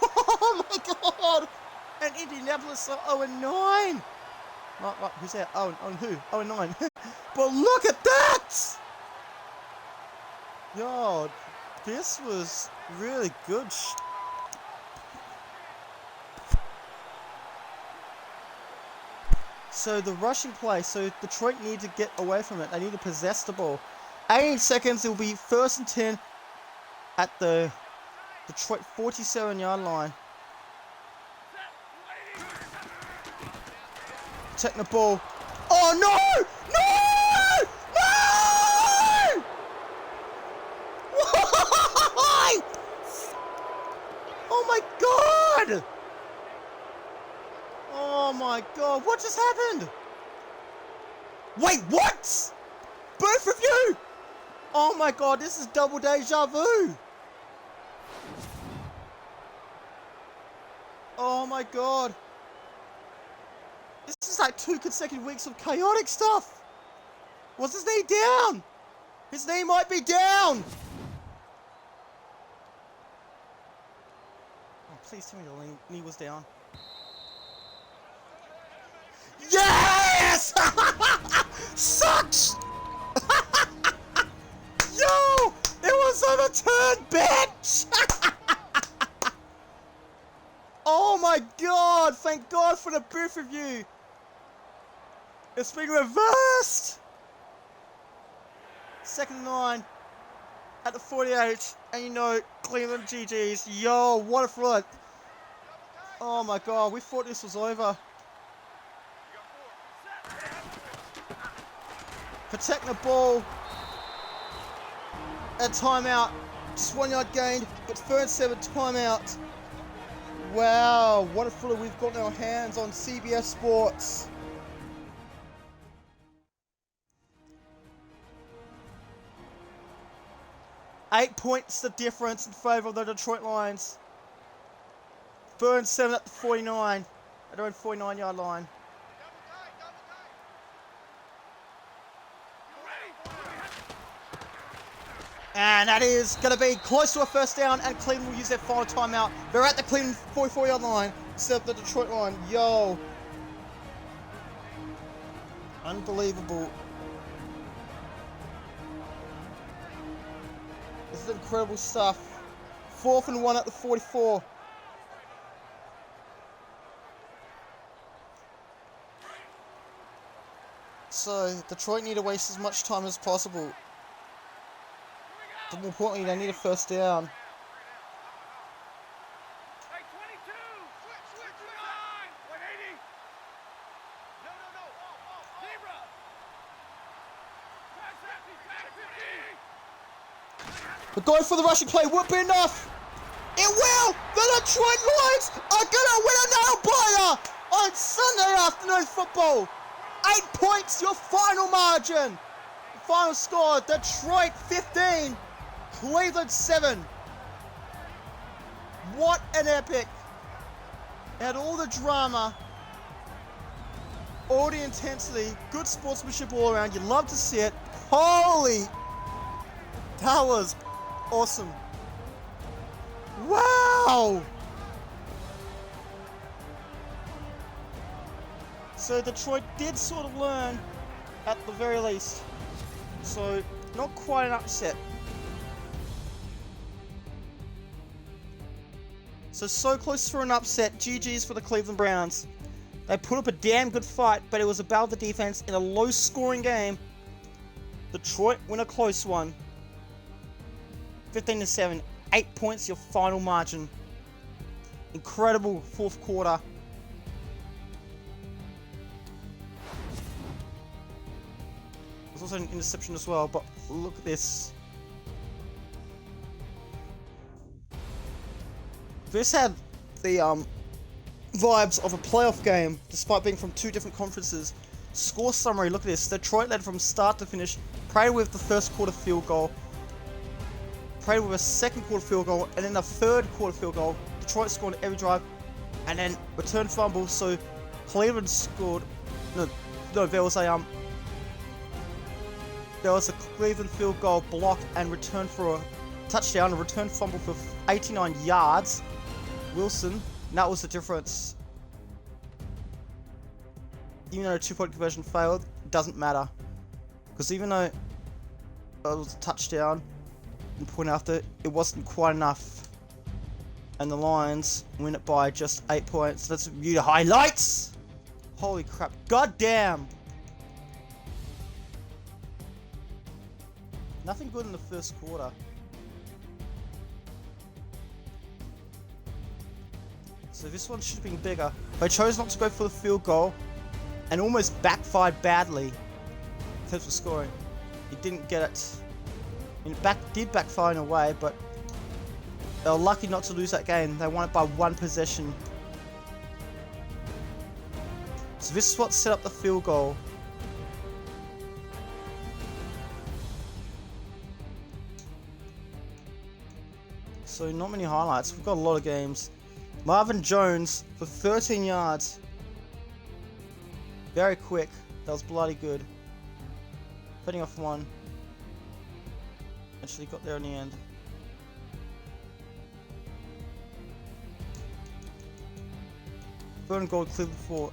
Oh my god! And Indianapolis are 0-9! Right, who's that? Oh, who? 0-9. But look at that! God, this was really good. So the rushing play, so Detroit need to get away from it. They need to possess the ball. 18 seconds, it will be 1st and 10 at the Detroit 47-yard line. Taking the ball. Oh no! No! No! Why? Oh my god! Oh my god, what just happened? Wait, what? Both of you? Oh my god, this is double deja vu. Oh my god. This is like 2 consecutive weeks of chaotic stuff. Was his knee down? His knee might be down. Oh, please tell me the knee was down. Yes! Sucks! Yo! It was overturned, bitch! Oh my god! Thank god for the both of you! It's been reversed! 2nd and 9 at the 48, and you know, Cleveland GG's. Yo, what a front! Oh my god, we thought this was over. Protecting the ball. A timeout. Just 1 yard gained, but 3rd and 7 timeout. Wow, what a thriller we've got in our hands on CBS Sports. Eight points the difference in favour of the Detroit Lions. 3rd and 7 at the 49. At their own 49-yard line. And that is going to be close to a 1st down, and Cleveland will use their final timeout. They're at the Cleveland 44-yard line instead of the Detroit line. Yo. Unbelievable. This is incredible stuff. 4th and 1 at the 44. So, Detroit need to waste as much time as possible. But more importantly, they need a 1st down. But going for the rushing play won't be enough. It will! The Detroit Lions are gonna win a nail-biter on Sunday afternoon football. 8 points, your final margin. The final score, Detroit 15. Cleveland 7. What an epic. It had all the drama, all the intensity, good sportsmanship all around. You love to see it. Holy, that was awesome. Wow. So Detroit did sort of learn at the very least. So not quite an upset. So close for an upset. GG's for the Cleveland Browns. They put up a damn good fight, but it was about the defense in a low-scoring game. Detroit win a close one. 15-7. 8 points, your final margin. Incredible fourth quarter. There's also an interception as well, but look at this. This had the vibes of a playoff game, despite being from two different conferences. Score summary, look at this. Detroit led from start to finish, prayed with the first quarter field goal, prayed with a second quarter field goal, and then a third quarter field goal. Detroit scored every drive, and then return fumble, so Cleveland scored. No, there was a Cleveland field goal blocked and returned for a touchdown, a return fumble for 89 yards. Wilson, that was the difference. Even though a 2-point conversion failed, it doesn't matter. Because even though it was a touchdown and point after, it wasn't quite enough. And the Lions win it by just 8 points. Let's review the highlights! Holy crap, goddamn! Nothing good in the first quarter. So this one should have been bigger. But I chose not to go for the field goal and almost backfired badly in terms of scoring. He didn't get it. I mean, it did backfire in a way, but they were lucky not to lose that game. They won it by one possession. So this is what set up the field goal. So not many highlights. We've got a lot of games. Marvin Jones for 13 yards. Very quick. That was bloody good. Fending off one. Actually got there in the end. Third and goal, Cleveland 4.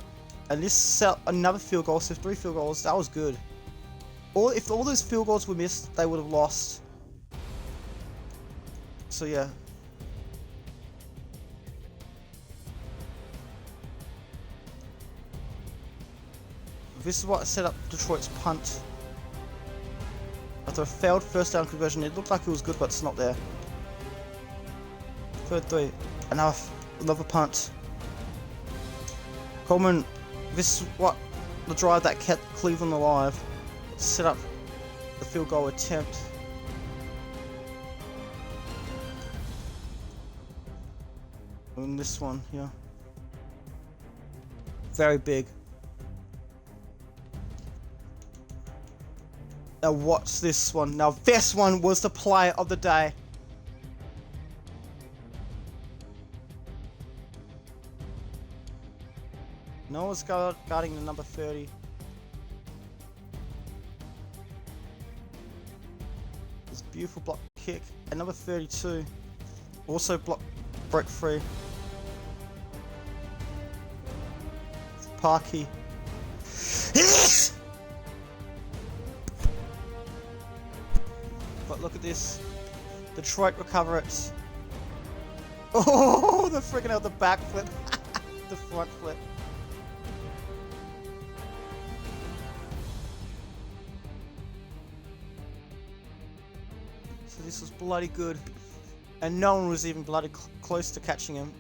And this set up another field goal, so 3 field goals. That was good. If all those field goals were missed, they would have lost. So yeah. This is what set up Detroit's punt. After a failed first down conversion, it looked like it was good, but it's not there. Third 3. Another punt. Coleman, this is what the drive that kept Cleveland alive. Set up the field goal attempt. And this one here. Very big. Now watch this one. Now this one was the play of the day. Noah's guarding the number 30. This beautiful block kick. And number 32 also broke free. Parkey. But look at this. Detroit recover it. Oh, the freaking out the back flip. The front flip. So this was bloody good. And no one was even bloody close to catching him.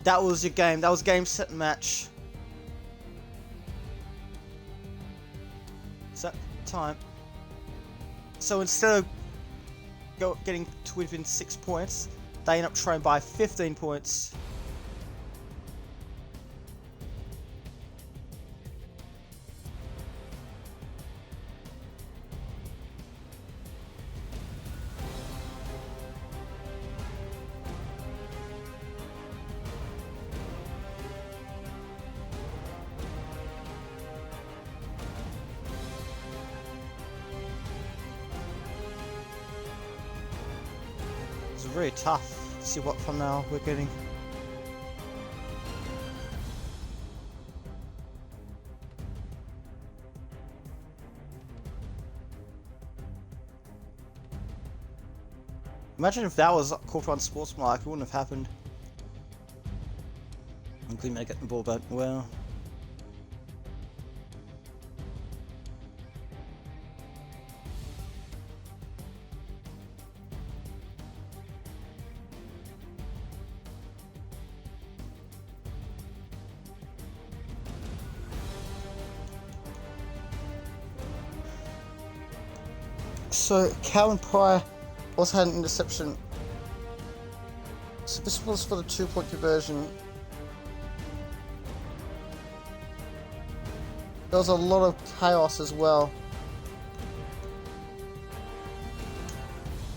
That was your game. That was game, set, and match. It's that time. So instead of getting to within 6 points, they end up trailing by 15 points. It's really tough to see what thumbnail we're getting. Imagine if that was caught on Sportsmark, it wouldn't have happened. I'm glad to get the ball back. Well. So Calvin Pryor also had an interception. So this was for the 2-point conversion. There was a lot of chaos as well.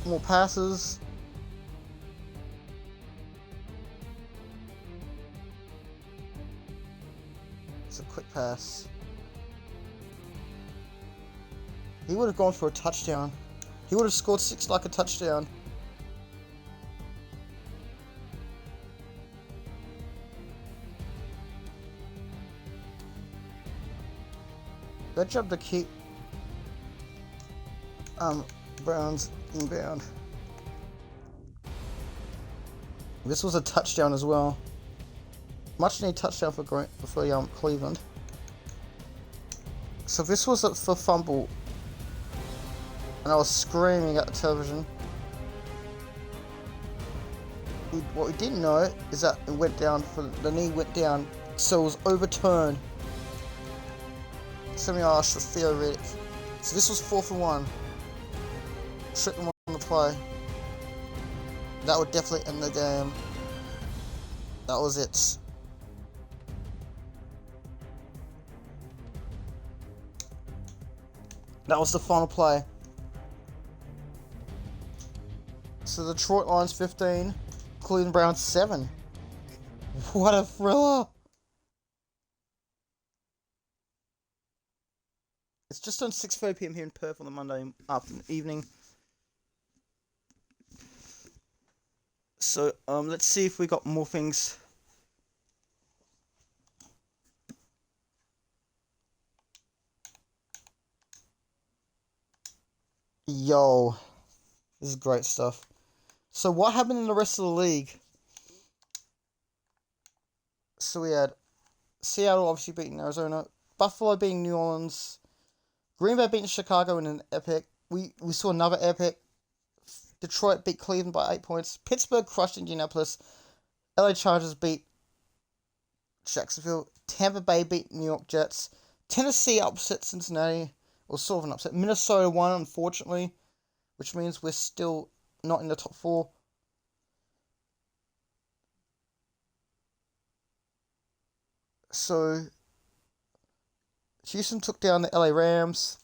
More passes. It's a quick pass. He would have gone for a touchdown. He would have scored 6 like a touchdown. Good job to keep Browns inbound. This was a touchdown as well. Much needed touchdown for Cleveland. So this was for fumble. And I was screaming at the television. What we didn't know is that it went down the knee went down, so it was overturned. 7 yards for Theo Riddick. So this was 4th and 1. Strip them on the play. That would definitely end the game. That was it. That was the final play. So Detroit Lions 15, Cleveland Browns 7. What a thriller! It's just on 6:30 PM here in Perth on the Monday evening. So let's see if we got more things. Yo, this is great stuff. So what happened in the rest of the league? So we had Seattle obviously beating Arizona, Buffalo beating New Orleans, Green Bay beating Chicago in an epic. We saw another epic. Detroit beat Cleveland by 8 points. Pittsburgh crushed Indianapolis. LA Chargers beat Jacksonville. Tampa Bay beat New York Jets. Tennessee upset Cincinnati. Or sort of an upset. Minnesota won, unfortunately, which means we're still not in the top 4. So Houston took down the LA Rams.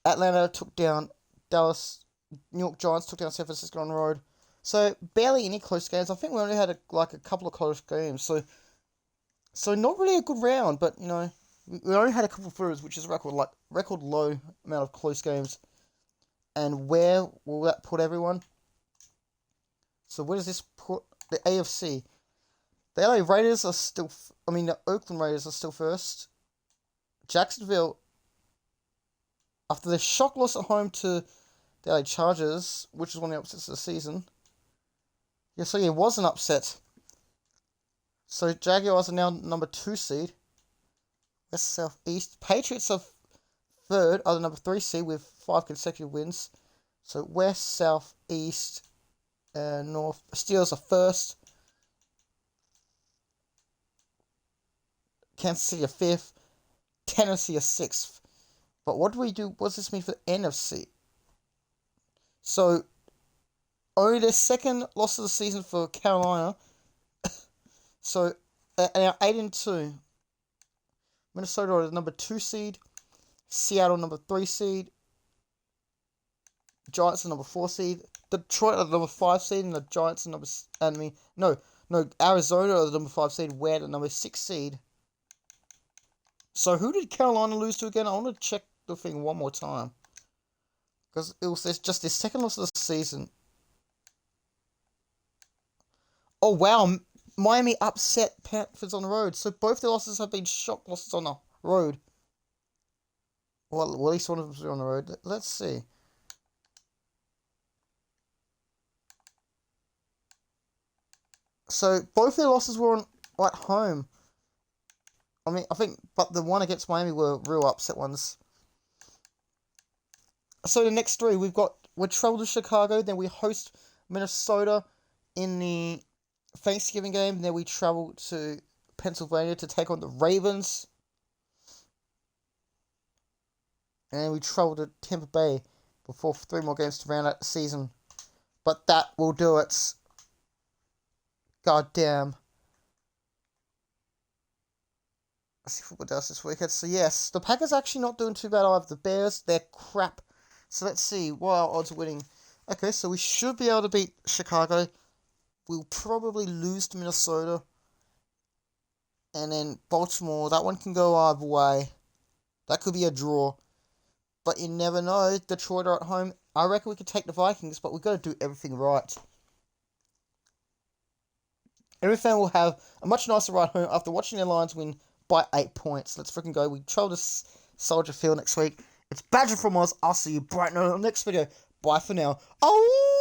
Atlanta took down Dallas. New York Giants took down San Francisco on the road. So barely any close games. I think we only had a couple of close games. So not really a good round, but you know, we only had a couple of throws, which is record low amount of close games. And where will that put everyone? So where does this put the AFC? The LA Raiders are still. The Oakland Raiders are still first. Jacksonville, after their shock loss at home to the LA Chargers, which is one of the upsets of the season. Yeah, it was an upset. So Jaguars are now number 2 seed. West, South, East. Patriots are third, are the number 3 seed with 5 consecutive wins. So West, South, East, and North. Steelers are first. Kansas City are 5th. Tennessee are 6th. But what do we do? What does this mean for the NFC? So, only their second loss of the season for Carolina. So, now 8-2. Minnesota are the number 2 seed. Seattle number 3 seed. Giants are number 4 seed. Detroit are the number 5 seed, and the Giants are Arizona are the number 5 seed. We're the number 6 seed. So who did Carolina lose to again? I want to check the thing one more time. Because it was just their second loss of the season. Oh wow, Miami upset Panthers on the road. So both their losses have been shock losses on the road. Well, at least one of them on the road. Let's see. So both their losses were at home. I think, but the one against Miami were real upset ones. So the next three, we travel to Chicago, then we host Minnesota in the Thanksgiving game, then we travel to Pennsylvania to take on the Ravens, and then we travel to Tampa Bay before 3 more games to round out the season. But that will do it. God damn. Let's see what else this weekend. So yes, the Packers actually not doing too bad either. The Bears, they're crap. So let's see what our odds of winning. Okay, so we should be able to beat Chicago. We'll probably lose to Minnesota. And then Baltimore, that one can go either way. That could be a draw. But you never know. Detroit are at home. I reckon we could take the Vikings, but we've got to do everything right. Every fan will have a much nicer ride home after watching their Lions win by 8 points. Let's freaking go. We travel to Soldier Field next week. It's Badger from Oz. I'll see you bright and early on the next video. Bye for now. Oh!